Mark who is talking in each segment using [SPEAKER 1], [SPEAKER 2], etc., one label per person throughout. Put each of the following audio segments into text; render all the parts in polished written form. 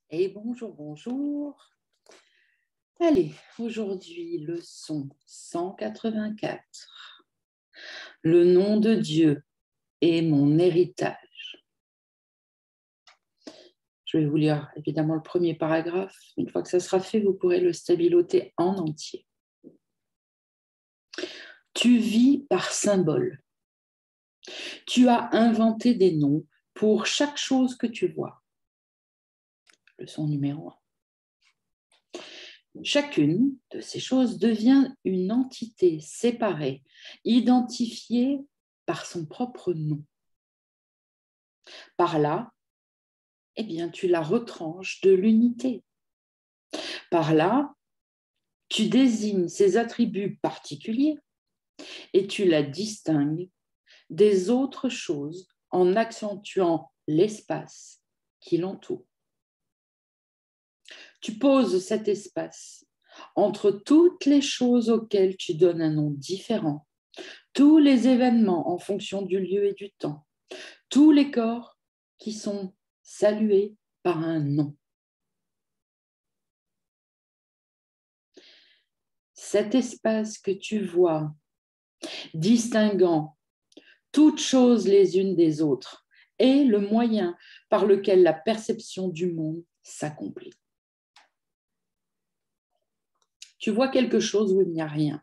[SPEAKER 1] Et bonjour, bonjour. Allez, aujourd'hui, leçon 184. Le nom de Dieu est mon héritage. Je vais vous lire évidemment le premier paragraphe. Une fois que ça sera fait, vous pourrez le stabiloter en entier. Tu vis par symbole. Tu as inventé des noms pour chaque chose que tu vois. Leçon numéro 1. Chacune de ces choses devient une entité séparée, identifiée par son propre nom. Par là, eh bien, tu la retranches de l'unité. Par là, tu désignes ses attributs particuliers et tu la distingues des autres choses en accentuant l'espace qui l'entoure. Tu poses cet espace entre toutes les choses auxquelles tu donnes un nom différent, tous les événements en fonction du lieu et du temps, tous les corps qui sont salués par un nom. Cet espace que tu vois, distinguant toutes choses les unes des autres, est le moyen par lequel la perception du monde s'accomplit. Tu vois quelque chose où il n'y a rien,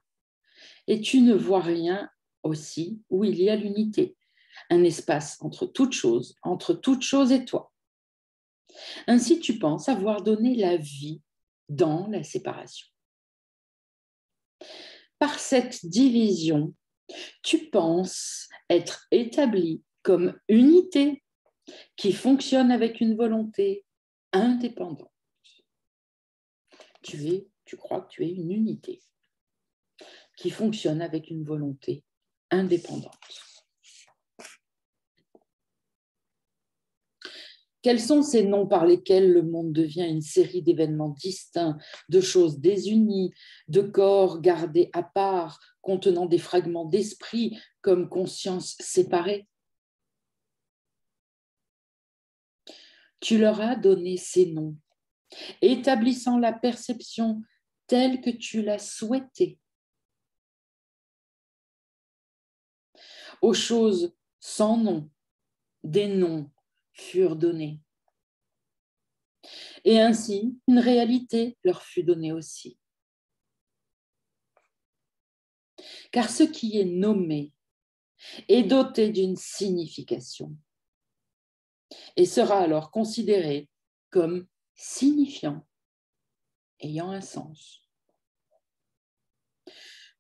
[SPEAKER 1] et tu ne vois rien aussi où il y a l'unité, un espace entre toutes choses et toi. Ainsi, tu penses avoir donné la vie dans la séparation. Par cette division, tu penses être établi comme unité qui fonctionne avec une volonté indépendante. Tu crois que tu es une unité qui fonctionne avec une volonté indépendante. Quels sont ces noms par lesquels le monde devient une série d'événements distincts, de choses désunies, de corps gardés à part, contenant des fragments d'esprit comme conscience séparée? Tu leur as donné ces noms, établissant la perception telle que tu l'as souhaitée. Aux choses sans nom, des noms furent donnés. Et ainsi, une réalité leur fut donnée aussi. Car ce qui est nommé est doté d'une signification et sera alors considéré comme signifiant, ayant un sens.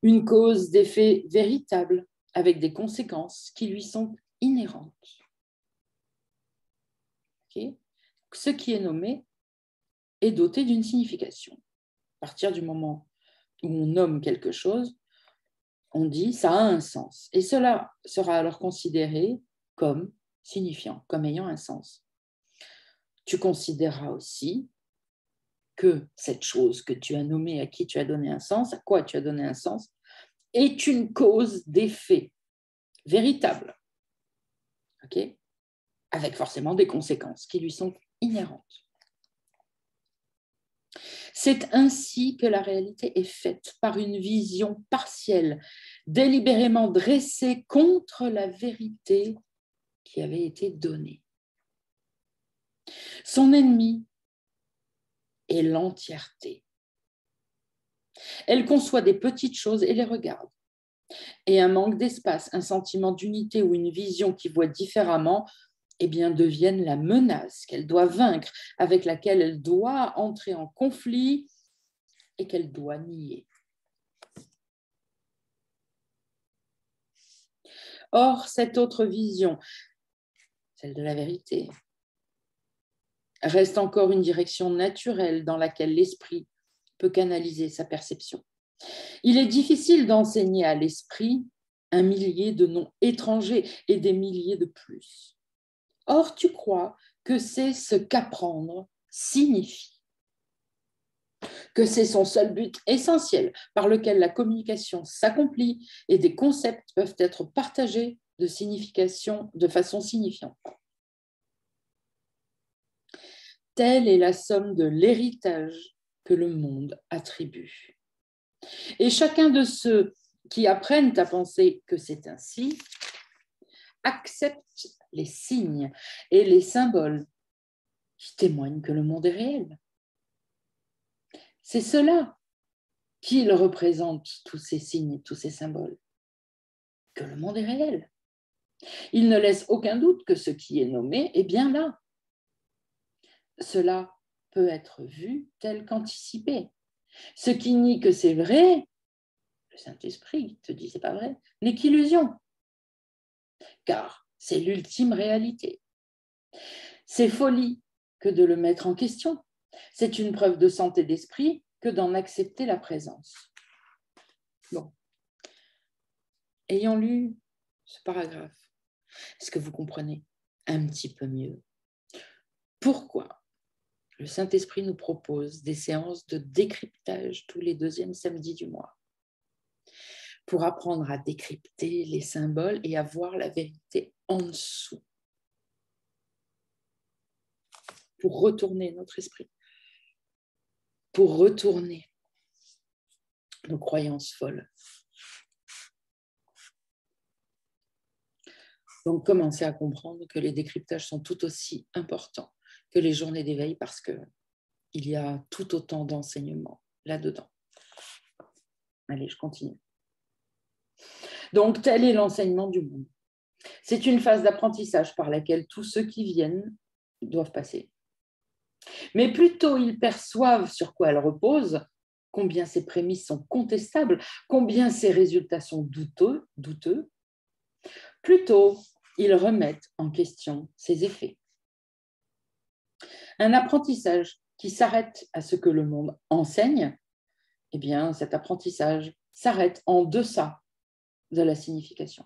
[SPEAKER 1] Une cause d'effet véritable avec des conséquences qui lui sont inhérentes. Okay. Ce qui est nommé est doté d'une signification. À partir du moment où on nomme quelque chose, on dit ça a un sens. Et cela sera alors considéré comme signifiant, comme ayant un sens. Tu considéreras aussi que cette chose que tu as nommée, à qui tu as donné un sens, à quoi tu as donné un sens, est une cause d'effet véritable, okay, avec forcément des conséquences qui lui sont inhérentes. C'est ainsi que la réalité est faite par une vision partielle, délibérément dressée contre la vérité qui avait été donnée. Son ennemi est l'entièreté. Elle conçoit des petites choses et les regarde. Et un manque d'espace, un sentiment d'unité ou une vision qui voit différemment, eh bien, deviennent la menace qu'elle doit vaincre, avec laquelle elle doit entrer en conflit et qu'elle doit nier. Or, cette autre vision, celle de la vérité, reste encore une direction naturelle dans laquelle l'esprit peut canaliser sa perception. Il est difficile d'enseigner à l'esprit un millier de noms étrangers et des milliers de plus. Or, tu crois que c'est ce qu'apprendre signifie, que c'est son seul but essentiel par lequel la communication s'accomplit et des concepts peuvent être partagés de façon signifiante. Telle est la somme de l'héritage que le monde attribue. Et chacun de ceux qui apprennent à penser que c'est ainsi accepte les signes et les symboles qui témoignent que le monde est réel. C'est cela qui représente tous ces signes, tous ces symboles, que le monde est réel. Il ne laisse aucun doute que ce qui est nommé est bien là. Cela peut être vu tel qu'anticipé. Ce qui nie que c'est vrai, le Saint-Esprit te dit c'est pas vrai, n'est qu'illusion, car c'est l'ultime réalité. C'est folie que de le mettre en question. C'est une preuve de santé d'esprit que d'en accepter la présence. Bon. Ayant lu ce paragraphe, est-ce que vous comprenez un petit peu mieux pourquoi le Saint-Esprit nous propose des séances de décryptage tous les deuxièmes samedis du mois pour apprendre à décrypter les symboles et à voir la vérité en dessous, pour retourner notre esprit, pour retourner nos croyances folles. Donc, commencez à comprendre que les décryptages sont tout aussi importants que les journées d'éveil parce qu'il y a tout autant d'enseignements là-dedans. Allez, je continue. Donc, tel est l'enseignement du monde. C'est une phase d'apprentissage par laquelle tous ceux qui viennent doivent passer. Mais plus tôt ils perçoivent sur quoi elle repose, combien ses prémices sont contestables, combien ses résultats sont douteux, plus tôt ils remettent en question ses effets. Un apprentissage qui s'arrête à ce que le monde enseigne, eh bien, cet apprentissage s'arrête en deçà de la signification.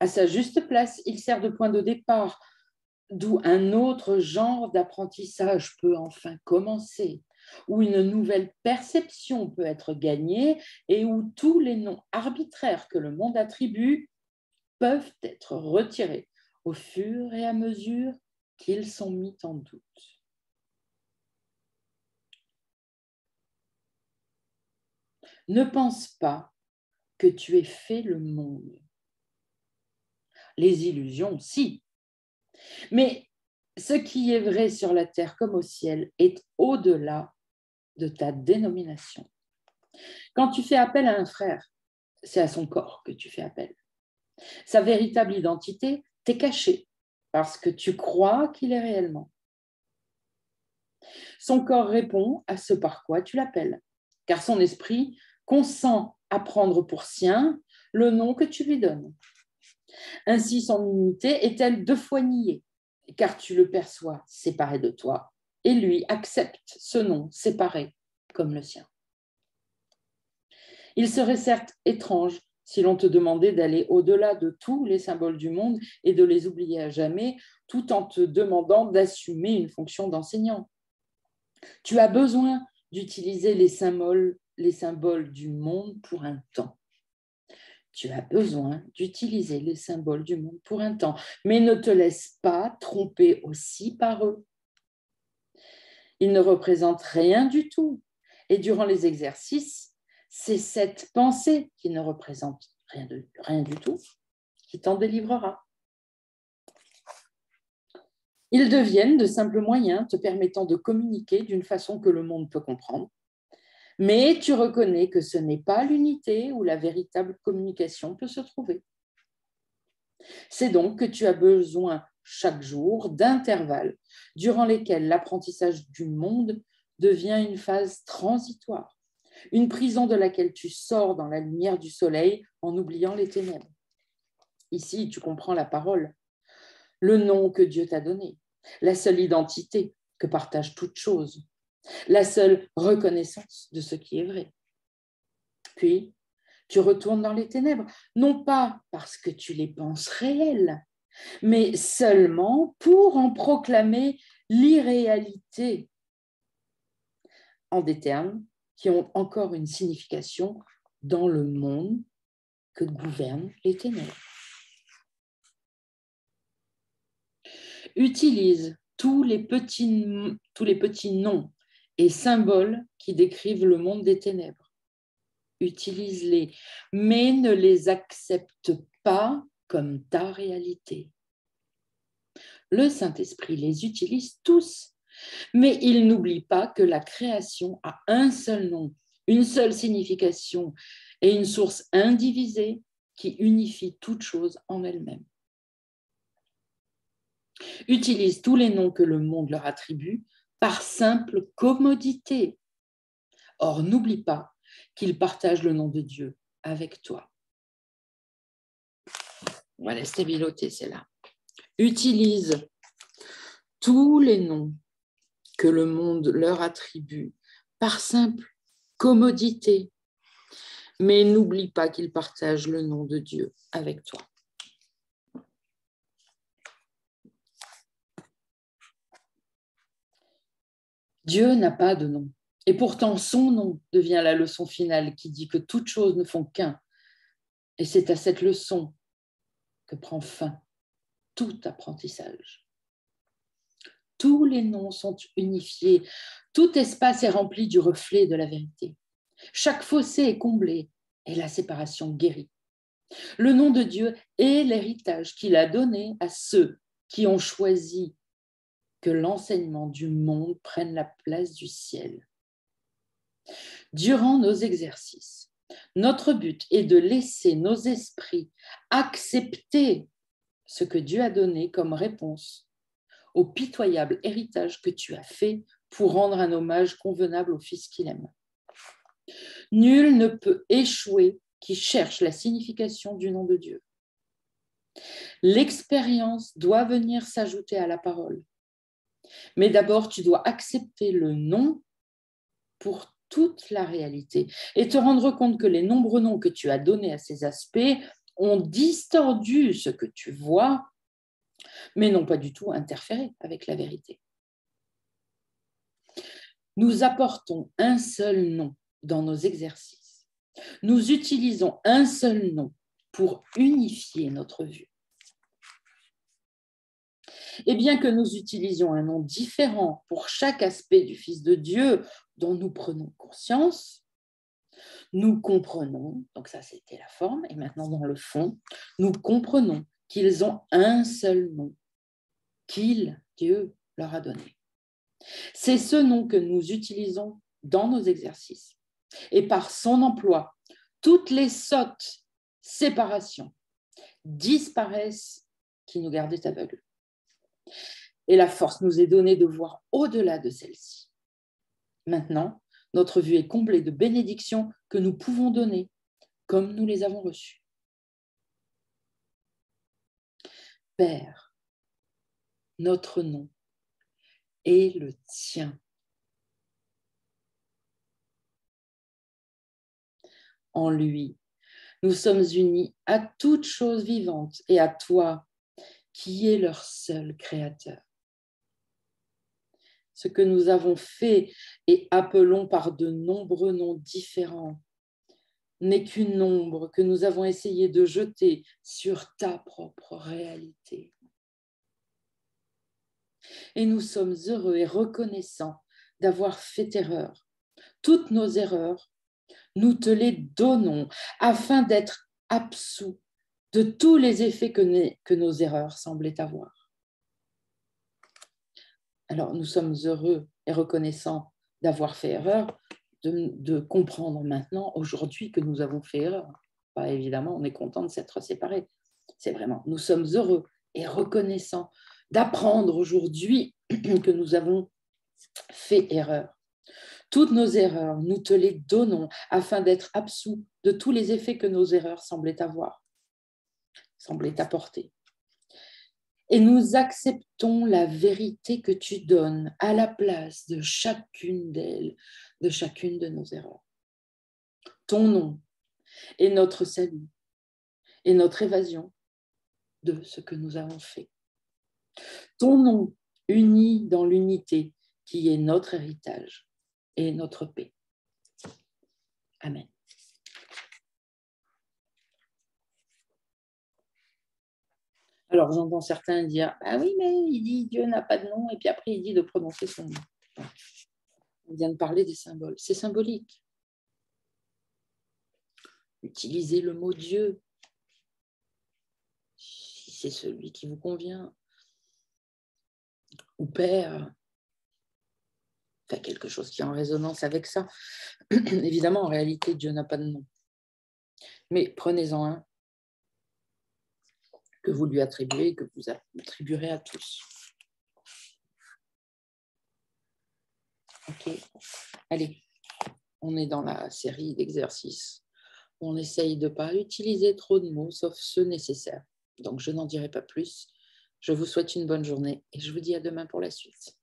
[SPEAKER 1] À sa juste place, il sert de point de départ, d'où un autre genre d'apprentissage peut enfin commencer, où une nouvelle perception peut être gagnée et où tous les noms arbitraires que le monde attribue peuvent être retirés au fur et à mesure qu'ils sont mis en doute. Ne pense pas que tu aies fait le monde. Les illusions, si. Mais ce qui est vrai sur la terre comme au ciel est au-delà de ta dénomination. Quand tu fais appel à un frère, c'est à son corps que tu fais appel. Sa véritable identité t'est cachée parce que tu crois qu'il est réellement. Son corps répond à ce par quoi tu l'appelles, car son esprit consent à prendre pour sien le nom que tu lui donnes. Ainsi, son unité est-elle deux fois niée, car tu le perçois séparé de toi, et lui accepte ce nom séparé comme le sien. Il serait certes étrange si l'on te demandait d'aller au-delà de tous les symboles du monde et de les oublier à jamais, tout en te demandant d'assumer une fonction d'enseignant. Tu as besoin d'utiliser les symboles du monde pour un temps. Tu as besoin d'utiliser les symboles du monde pour un temps, mais ne te laisse pas tromper aussi par eux. Ils ne représentent rien du tout. Et durant les exercices, c'est cette pensée qui ne représente rien du tout qui t'en délivrera. Ils deviennent de simples moyens te permettant de communiquer d'une façon que le monde peut comprendre. Mais tu reconnais que ce n'est pas l'unité où la véritable communication peut se trouver. C'est donc que tu as besoin chaque jour d'intervalles durant lesquels l'apprentissage du monde devient une phase transitoire, une prison de laquelle tu sors dans la lumière du soleil en oubliant les ténèbres. Ici, tu comprends la parole, le nom que Dieu t'a donné, la seule identité que partage toute chose, la seule reconnaissance de ce qui est vrai. Puis, tu retournes dans les ténèbres, non pas parce que tu les penses réelles, mais seulement pour en proclamer l'irréalité en des termes qui ont encore une signification dans le monde que gouvernent les ténèbres. Utilise tous les petits noms et symboles qui décrivent le monde des ténèbres. Utilise-les, mais ne les accepte pas comme ta réalité. Le Saint-Esprit les utilise tous, mais il n'oublie pas que la création a un seul nom, une seule signification et une source indivisée qui unifie toute chose en elle-même. Utilise tous les noms que le monde leur attribue par simple commodité. Or, n'oublie pas qu'ils partagent le nom de Dieu avec toi. On va la stabiloter, c'est là. Utilise tous les noms que le monde leur attribue par simple commodité, mais n'oublie pas qu'ils partagent le nom de Dieu avec toi. Dieu n'a pas de nom, et pourtant son nom devient la leçon finale qui dit que toutes choses ne font qu'un, et c'est à cette leçon que prend fin tout apprentissage. Tous les noms sont unifiés, tout espace est rempli du reflet de la vérité. Chaque fossé est comblé et la séparation guérie. Le nom de Dieu est l'héritage qu'il a donné à ceux qui ont choisi que l'enseignement du monde prenne la place du ciel. Durant nos exercices, notre but est de laisser nos esprits accepter ce que Dieu a donné comme réponse au pitoyable héritage que tu as fait pour rendre un hommage convenable au Fils qu'il aime. Nul ne peut échouer qui cherche la signification du nom de Dieu. L'expérience doit venir s'ajouter à la parole. Mais d'abord, tu dois accepter le nom pour toute la réalité et te rendre compte que les nombreux noms que tu as donnés à ces aspects ont distordu ce que tu vois, mais n'ont pas du tout interféré avec la vérité. Nous apportons un seul nom dans nos exercices. Nous utilisons un seul nom pour unifier notre vue. Et bien que nous utilisions un nom différent pour chaque aspect du Fils de Dieu dont nous prenons conscience, nous comprenons, donc ça c'était la forme, et maintenant dans le fond, nous comprenons qu'ils ont un seul nom, qu'il, Dieu, leur a donné. C'est ce nom que nous utilisons dans nos exercices. Et par son emploi, toutes les sottes séparations disparaissent qui nous gardaient aveugles. Et la force nous est donnée de voir au-delà de celle-ci. Maintenant, notre vue est comblée de bénédictions que nous pouvons donner comme nous les avons reçues. Père, notre nom est le tien. En lui, nous sommes unis à toute chose vivante et à toi, qui es leur seul créateur. Ce que nous avons fait et appelons par de nombreux noms différents n'est qu'une ombre que nous avons essayé de jeter sur ta propre réalité. Et nous sommes heureux et reconnaissants d'avoir fait erreur. Toutes nos erreurs, nous te les donnons afin d'être absous de tous les effets que nos erreurs semblaient avoir. Alors, nous sommes heureux et reconnaissants d'avoir fait erreur, de comprendre maintenant, aujourd'hui, que nous avons fait erreur. Bah, évidemment, on est content de s'être séparés. C'est vraiment, nous sommes heureux et reconnaissants d'apprendre aujourd'hui que nous avons fait erreur. Toutes nos erreurs, nous te les donnons afin d'être absous de tous les effets que nos erreurs semblaient avoir, semblaient apporter. Et nous acceptons la vérité que tu donnes à la place de chacune d'elles, de chacune de nos erreurs. Ton nom est notre salut et notre évasion de ce que nous avons fait. Ton nom uni dans l'unité qui est notre héritage et notre paix. Amen. Alors, j'entends certains dire, ah oui, mais il dit Dieu n'a pas de nom, et puis après, il dit de prononcer son nom. On vient de parler des symboles. C'est symbolique. Utilisez le mot Dieu, si c'est celui qui vous convient. Ou Père, fait quelque chose qui est en résonance avec ça. Évidemment, en réalité, Dieu n'a pas de nom. Mais prenez-en un que vous lui attribuez, que vous attribuerez à tous. Ok. Allez, on est dans la série d'exercices. On essaye de ne pas utiliser trop de mots, sauf ceux nécessaires. Donc, je n'en dirai pas plus. Je vous souhaite une bonne journée et je vous dis à demain pour la suite.